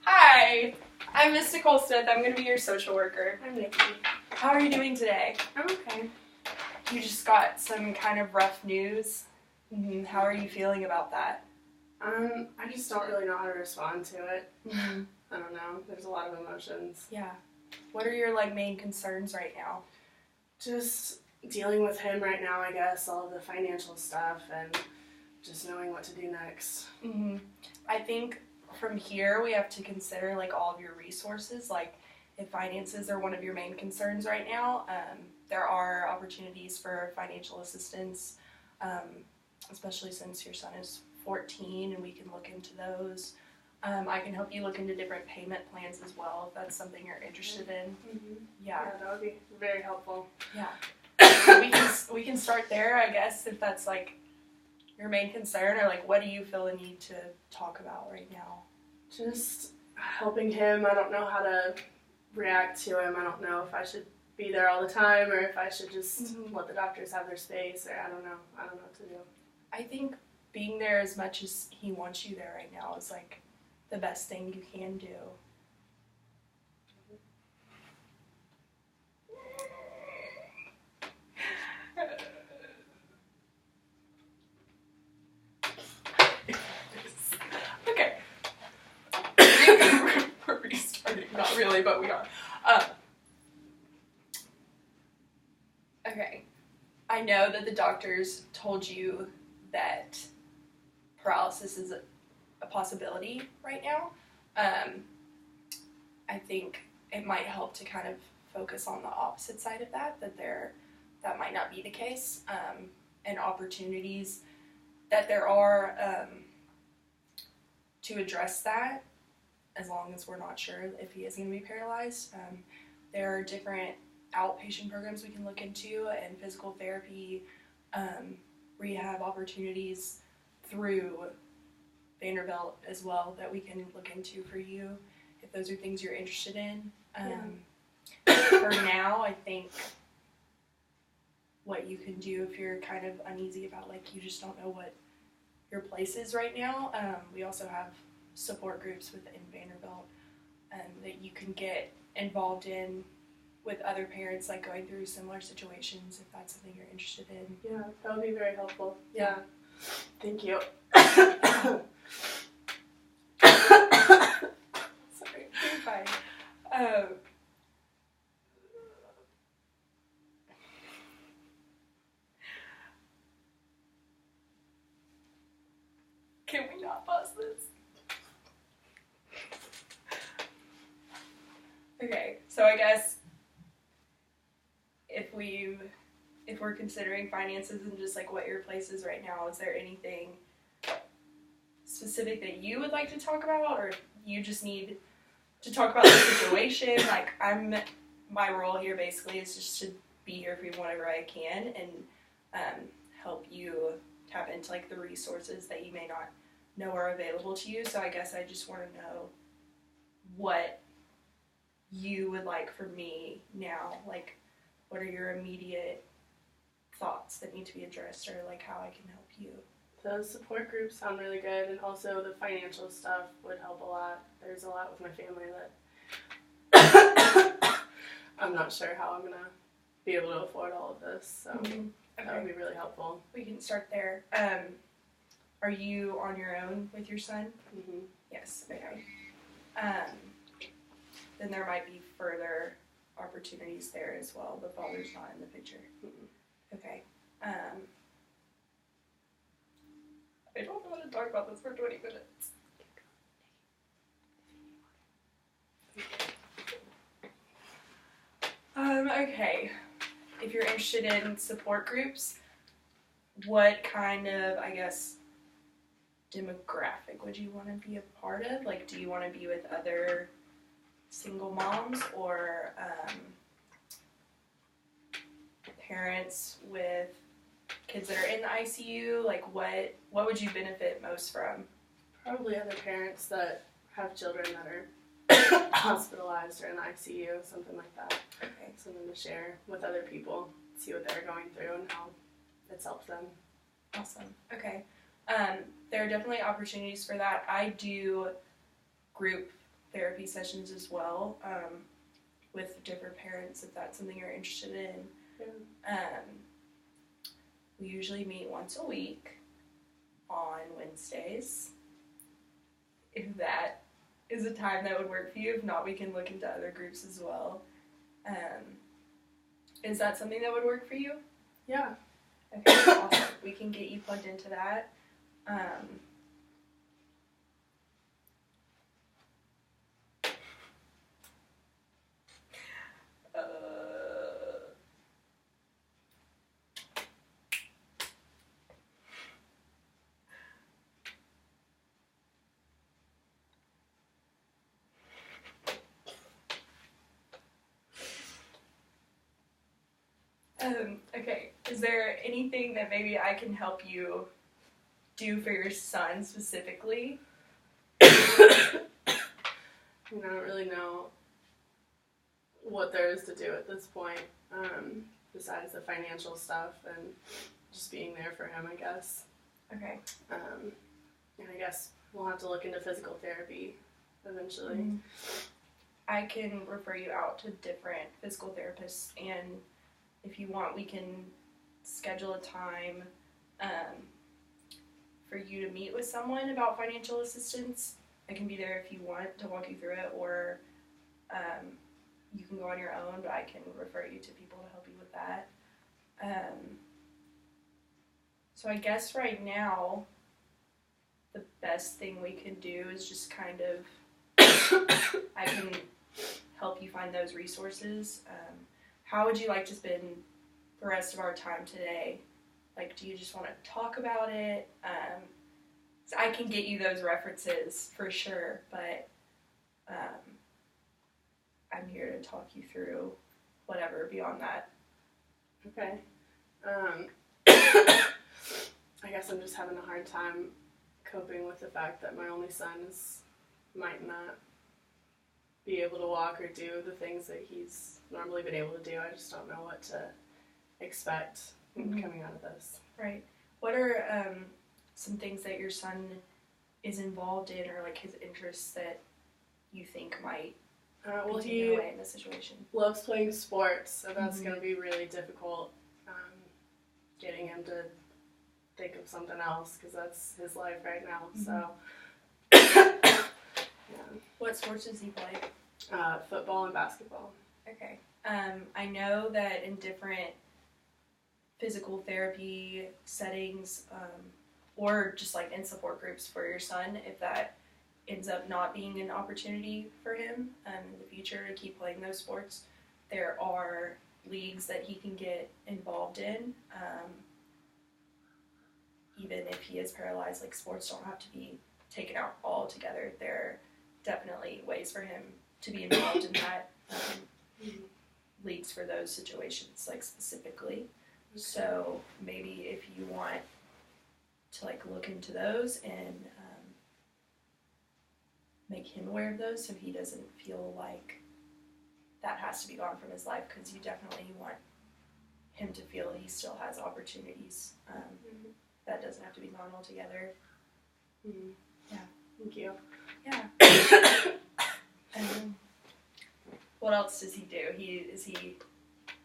Hi, I'm Miss Nicole Smith. I'm going to be your social worker. I'm Nikki. How are you doing today? I'm okay. You just got some kind of rough news. How are you feeling about that? I just don't really know how to respond to it. Mm-hmm. I don't know. There's a lot of emotions. Yeah. What are your main concerns right now? Just dealing with him right now, I guess, all of the financial stuff and just knowing what to do next. I think from here we have to consider all of your resources. If finances are one of your main concerns right now, there are opportunities for financial assistance, especially since your son is 14, and we can look into those. I can help you look into different payment plans as well if that's something you're interested in. Yeah, that would be very helpful. Yeah. we can start there, I guess, if that's your main concern, or what do you feel the need to talk about right now? Just helping him. I don't know how to react to him. I don't know if I should be there all the time or if I should just let the doctors have their space, or I don't know what to do. I think being there as much as he wants you there right now is the best thing you can do. Okay. We're restarting. Not really, but we are. Okay. I know that the doctors told you that paralysis is a possibility right now. I think it might help to kind of focus on the opposite side of that that might not be the case, and opportunities that there are to address that, as long as we're not sure if he is going to be paralyzed. There are different outpatient programs we can look into, and physical therapy, rehab opportunities through Vanderbilt as well that we can look into for you if those are things you're interested in. For now, I think what you can do if you're kind of uneasy about you just don't know what your place is right now, we also have support groups within Vanderbilt that you can get involved in with other parents going through similar situations, if that's something you're interested in. Yeah, that would be very helpful. Yeah. Thank you. Sorry, you're fine. Can we not pause this? Okay, so I guess if we're considering finances and just what your place is right now, is there anything specific that you would like to talk about, or you just need to talk about the situation? My role here basically is just to be here for you whenever I can and help you tap into the resources that you may not know are available to you. So I guess I just want to know what you would like from me now. What are your immediate thoughts that need to be addressed, or how I can help you? The support groups sound really good, and also the financial stuff would help a lot. There's a lot with my family that I'm not sure how I'm going to be able to afford all of this, so that would be really helpful. We can start there. Are you on your own with your son? Yes, okay. Then there might be further opportunities there as well. The father's not in the picture. Okay. I don't want to talk about this for 20 minutes. Okay. If you're interested in support groups, what kind of, I guess, demographic would you want to be a part of? Do you want to be with other single moms, or parents with kids that are in the ICU? What would you benefit most from? Probably other parents that have children that are hospitalized or in the ICU, something like that. Okay. Something to share with other people, see what they're going through and how it's helped them. Awesome. Okay. There are definitely opportunities for that. I do group therapy sessions as well, with different parents if that's something you're interested in. Yeah. We usually meet once a week on Wednesdays. If that is a time that would work for you. If not, we can look into other groups as well. Is that something that would work for you? Yeah. Okay, awesome. We can get you plugged into that. Okay, is there anything that maybe I can help you do for your son specifically? I don't really know what there is to do at this point, besides the financial stuff and just being there for him, I guess. Okay. And I guess we'll have to look into physical therapy eventually. Mm-hmm. I can refer you out to different physical therapists, and if you want, we can schedule a time for you to meet with someone about financial assistance. I can be there if you want to walk you through it, or you can go on your own, but I can refer you to people to help you with that. So I guess right now, the best thing we can do is just kind of, I can help you find those resources. How would you like to spend the rest of our time today? Like, do you just want to talk about it? So I can get you those references for sure, but I'm here to talk you through whatever beyond that. Okay. I guess I'm just having a hard time coping with the fact that my only son might not be able to walk or do the things that he's normally been able to do. I just don't know what to expect coming out of this. Right. What are some things that your son is involved in, or like his interests that you think might be taken away in this situation? Loves playing sports, so that's going to be really difficult, getting him to think of something else, because that's his life right now. So, yeah. What sports does he play? Football and basketball. Okay. I know that in different physical therapy settings, or just like in support groups for your son, if that ends up not being an opportunity for him in the future to keep playing those sports, there are leagues that he can get involved in. Even if he is paralyzed, like, sports don't have to be taken out altogether. There are definitely ways for him to be involved in that, leagues for those situations, like, specifically. Okay. So maybe if you want to, like, look into those and make him aware of those so he doesn't feel like that has to be gone from his life, because you definitely want him to feel he still has opportunities. That doesn't have to be gone altogether. Yeah. Thank you. Yeah. What else does he do? Is he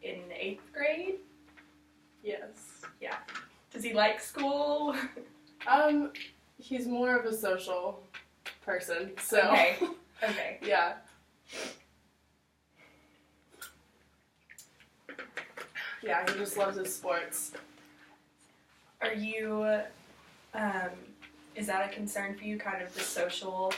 in 8th grade? Yes. Yeah. Does he like school? He's more of a social person, so. Okay. Yeah. Yeah, he just loves his sports. Are you, is that a concern for you, kind of the social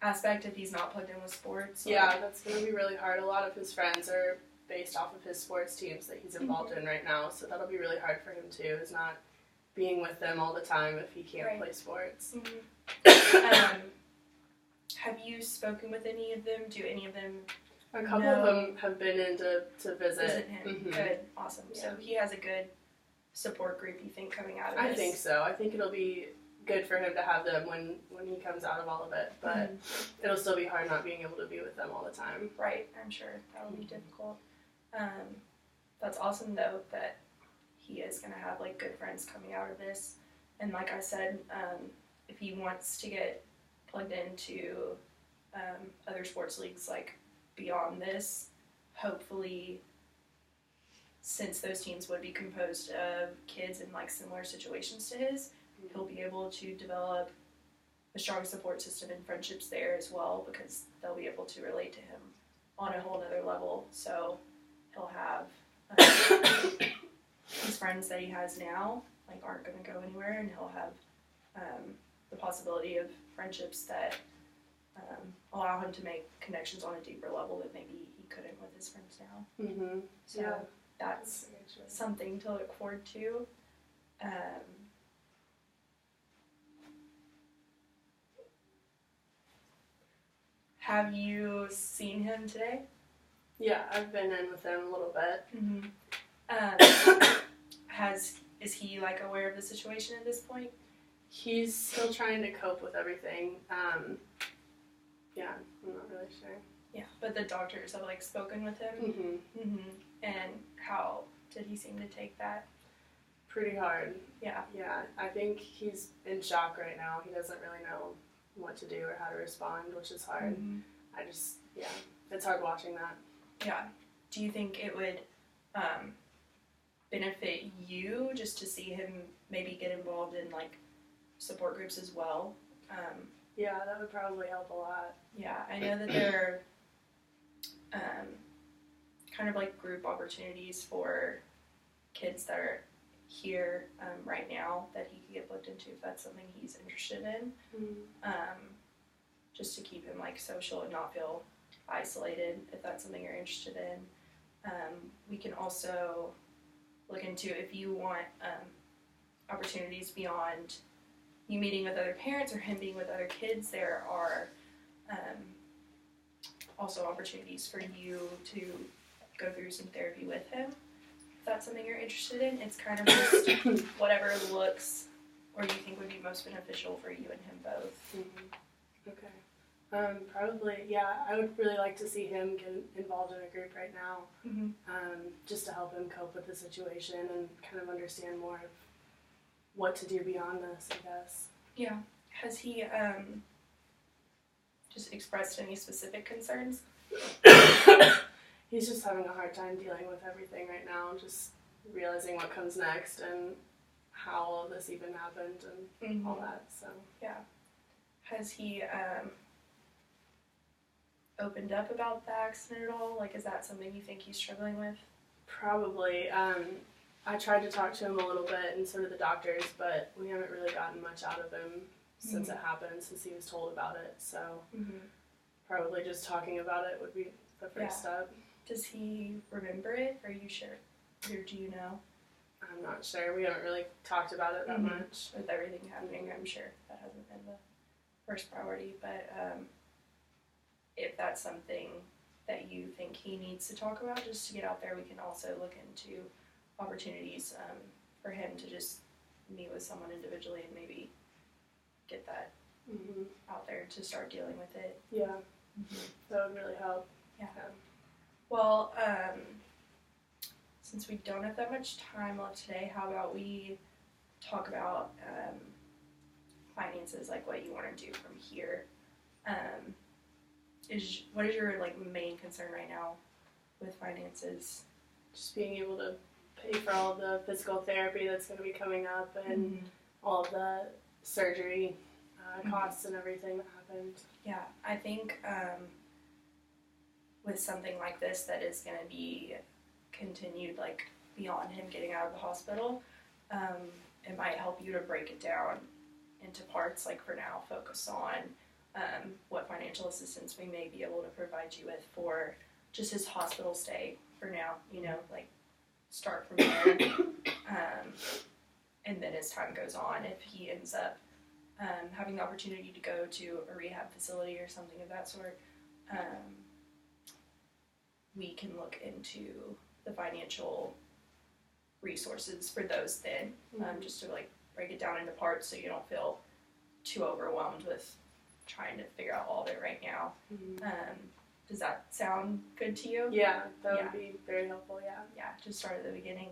aspect, if he's not plugged in with sports? Or? Yeah, that's going to be really hard. A lot of his friends are based off of his sports teams that he's involved in right now, so that'll be really hard for him too, is not being with them all the time if he can't play sports. Have you spoken with any of them? Do any of them A couple of them have been in to visit him. Good, awesome. Yeah. So he has a good support group, you think, coming out of this? I think so. I think it'll be good for him to have them when he comes out of all of it, but it'll still be hard not being able to be with them all the time. Right, I'm sure that'll be difficult. That's awesome though that he is going to have like good friends coming out of this, and like I said, if he wants to get plugged into other sports leagues like beyond this. Hopefully, since those teams would be composed of kids in like similar situations to his, he'll be able to develop a strong support system and friendships there as well, because they'll be able to relate to him on a whole nother level. So he'll have his friends that he has now like aren't going to go anywhere, and he'll have the possibility of friendships that allow him to make connections on a deeper level that maybe he couldn't with his friends now. Mm-hmm. So Yeah. that's something to look forward to. Have you seen him today? Yeah, I've been in with him a little bit. Mm-hmm. Is he like aware of the situation at this point? He's still trying to cope with everything. Yeah, I'm not really sure. Yeah, but the doctors have like spoken with him. Mm-hmm. Mm-hmm. And how did he seem to take that? Pretty hard. Yeah. Yeah, I think he's in shock right now. He doesn't really know what to do or how to respond, which is hard. Mm-hmm. It's hard watching that. Yeah. Do you think it would benefit you just to see him maybe get involved in like support groups as well? Yeah, that would probably help a lot. Yeah, I know that there are kind of like group opportunities for kids that are here right now that he could get looked into if that's something he's interested in. Mm-hmm. Just to keep him like social and not feel isolated if that's something you're interested in. We can also look into if you want opportunities beyond you meeting with other parents or him being with other kids. There are also opportunities for you to go through some therapy with him if that's something you're interested in. It's kind of just whatever looks or you think would be most beneficial for you and him both. Mm-hmm. Okay. Probably, yeah, I would really like to see him get involved in a group right now, Mm-hmm. just to help him cope with the situation and kind of understand more of what to do beyond this, I guess. Yeah. Has he just expressed any specific concerns? He's just having a hard time dealing with everything right now, just realizing what comes next and how all of this even happened and all that, so. Yeah. Has he opened up about the accident at all? Like, is that something you think he's struggling with? Probably. I tried to talk to him a little bit, and so did the doctors, but we haven't really gotten much out of him since it happened, since he was told about it. So probably just talking about it would be the first step. Does he remember it? Are you sure? Or do you know? I'm not sure. We haven't really talked about it that much. With everything happening, I'm sure that hasn't been the first priority. But if that's something that you think he needs to talk about just to get out there, we can also look into opportunities for him to just meet with someone individually and maybe get that out there to start dealing with it. Yeah, that would really help. Yeah. Well, since we don't have that much time left today, how about we talk about finances, like what you want to do from here? What is your like main concern right now with finances? Just being able to pay for all the physical therapy that's going to be coming up and all of the surgery costs and everything that happened. Yeah, I think with something like this that is going to be continued like beyond him getting out of the hospital, it might help you to break it down into parts. Like for now, focus on what financial assistance we may be able to provide you with for just his hospital stay for now, like start from there. And then as time goes on, if he ends up having the opportunity to go to a rehab facility or something of that sort, we can look into the financial resources for those then, just to like break it down into parts so you don't feel too overwhelmed with trying to figure out all of it right now. Does that sound good to you? Yeah, that would be very helpful, yeah. Yeah, just start at the beginning.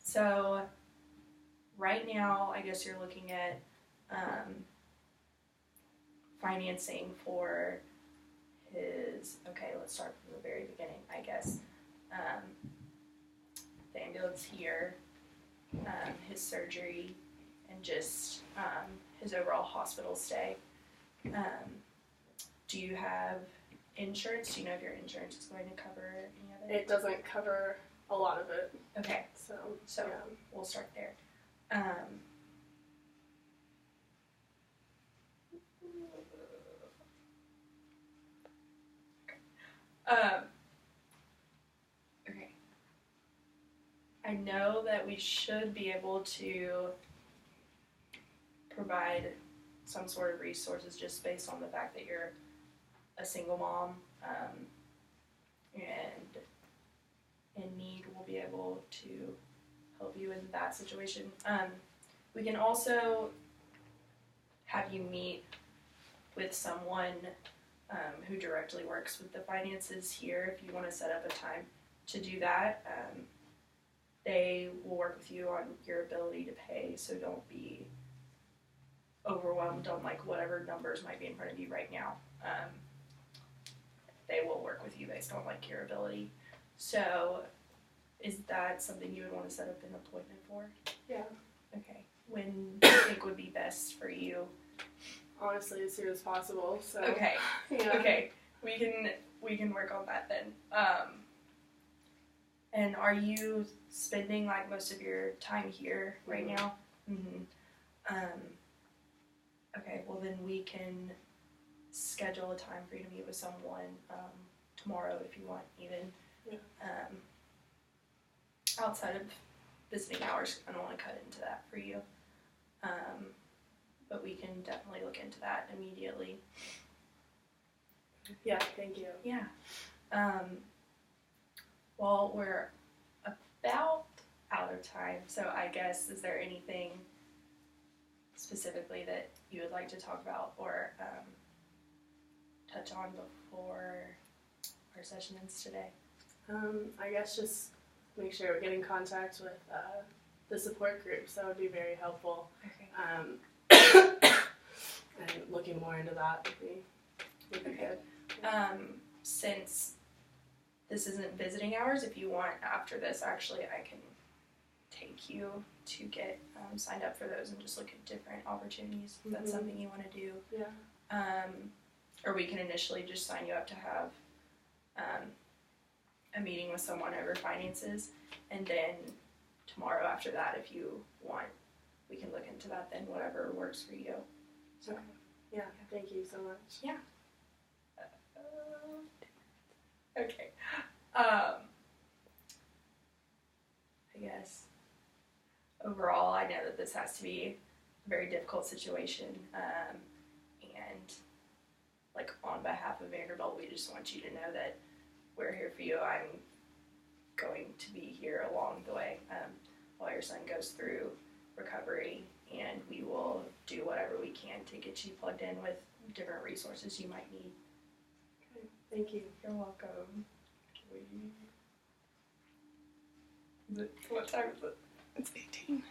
So right now, I guess you're looking at financing for let's start from the very beginning, I guess. The ambulance here, his surgery, and just his overall hospital stay. Do you have insurance? Do you know if your insurance is going to cover any of it? It doesn't cover a lot of it. Okay, So so yeah. we'll start there. Okay. I know that we should be able to provide some sort of resources just based on the fact that you're a single mom, and in need. We'll be able to help you in that situation. We can also have you meet with someone who directly works with the finances here if you want to set up a time to do that. They will work with you on your ability to pay, so don't be overwhelmed on like whatever numbers might be in front of you right now. They will work with you based on like your ability. So is that something you would want to set up an appointment for? Yeah. Okay. When do you think would be best for you? Honestly, as soon as possible. So. Okay. Yeah. Okay. We can work on that then. And are you spending like most of your time here right now? Mm-hmm. Okay. Well, then we can schedule a time for you to meet with someone tomorrow if you want, even. Yeah. Outside of visiting hours, I don't want to cut into that for you. But we can definitely look into that immediately. Yeah, thank you. Yeah. Well, we're about out of time, so I guess, is there anything specifically that you would like to talk about or touch on before our session ends today? I guess just make sure we get in contact with the support groups. That would be very helpful. Okay. And looking more into that would be Okay. good. Since this isn't visiting hours, if you want after this, actually, I can take you to get signed up for those and just look at different opportunities. If that's something you want to do. Yeah. Or we can initially just sign you up to have a meeting with someone over finances, and then tomorrow after that, if you want, we can look into that then, whatever works for you. So. Okay. Yeah, thank you so much. Yeah. Okay. I guess overall, I know that this has to be a very difficult situation, and like on behalf of Vanderbilt, we just want you to know that we're here for you. I'm going to be here along the way while your son goes through recovery, and we will do whatever we can to get you plugged in with different resources you might need. Okay. Thank you. You're welcome. What time is it? It's 18.